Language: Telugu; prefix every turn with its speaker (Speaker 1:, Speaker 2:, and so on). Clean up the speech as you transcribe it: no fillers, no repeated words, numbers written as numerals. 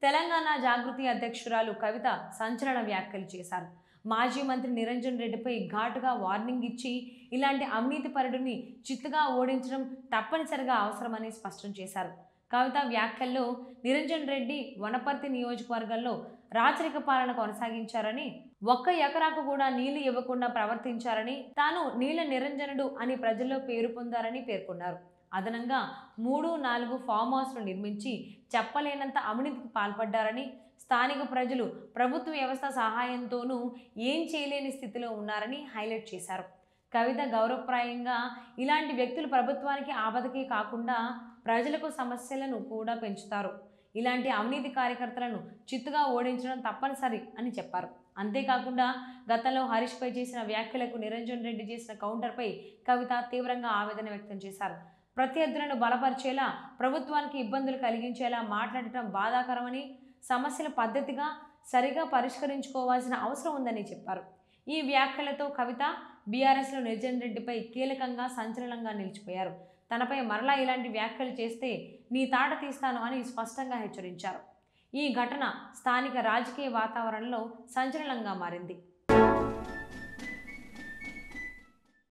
Speaker 1: తెలంగాణ జాగృతి అధ్యక్షురాలు కవిత సంచలన వ్యాఖ్యలు చేశారు. మాజీ మంత్రి నిరంజన్ రెడ్డిపై ఘాటుగా వార్నింగ్ ఇచ్చి ఇలాంటి అవినీతిపరుడిని చిత్తుగా ఓడించడం తప్పనిసరిగా అవసరమని స్పష్టం చేశారు. కవిత వ్యాఖ్యల్లో నిరంజన్ రెడ్డి వనపర్తి నియోజకవర్గంలో రాచరిక పాలన కొనసాగించారని, ఒక్క ఎకరాకు కూడా నీళ్లు ఇవ్వకుండా ప్రవర్తించారని, తాను నీళ్ల నిరంజనుడు అని ప్రజల్లో పేరు పొందారని పేర్కొన్నారు. అదనంగా 3-4 ఫామ్ హౌస్లు నిర్మించి చెప్పలేనంత అవినీతికి పాల్పడ్డారని, స్థానిక ప్రజలు ప్రభుత్వ వ్యవస్థ సహాయంతోనూ ఏం చేయలేని స్థితిలో ఉన్నారని హైలైట్ చేశారు. కవిత గౌరవప్రాయంగా ఇలాంటి వ్యక్తులు ప్రభుత్వానికి ఆపదకే కాకుండా ప్రజలకు సమస్యలను కూడా పెంచుతారు. ఇలాంటి అవినీతి కార్యకర్తలను చిత్తుగా ఓడించడం తప్పనిసరి అని చెప్పారు. అంతేకాకుండా గతంలో హరీష్పై చేసిన వ్యాఖ్యలకు నిరంజన్ రెడ్డి చేసిన కౌంటర్పై కవిత తీవ్రంగా ఆవేదన వ్యక్తం చేశారు. ప్రత్యర్థులను బలపరిచేలా, ప్రభుత్వానికి ఇబ్బందులు కలిగించేలా మాట్లాడటం బాధాకరమని, సమస్యల పద్ధతిగా సరిగా పరిష్కరించుకోవాల్సిన అవసరం ఉందని చెప్పారు. ఈ వ్యాఖ్యలతో కవిత బీఆర్ఎస్లో నిరంజన్ రెడ్డిపై కీలకంగా సంచలనంగా నిలిచిపోయారు. తనపై మరలా ఇలాంటి వ్యాఖ్యలు చేస్తే నీ తాట తీస్తాను అని స్పష్టంగా హెచ్చరించారు. ఈ ఘటన స్థానిక రాజకీయ వాతావరణంలో సంచలనంగా మారింది.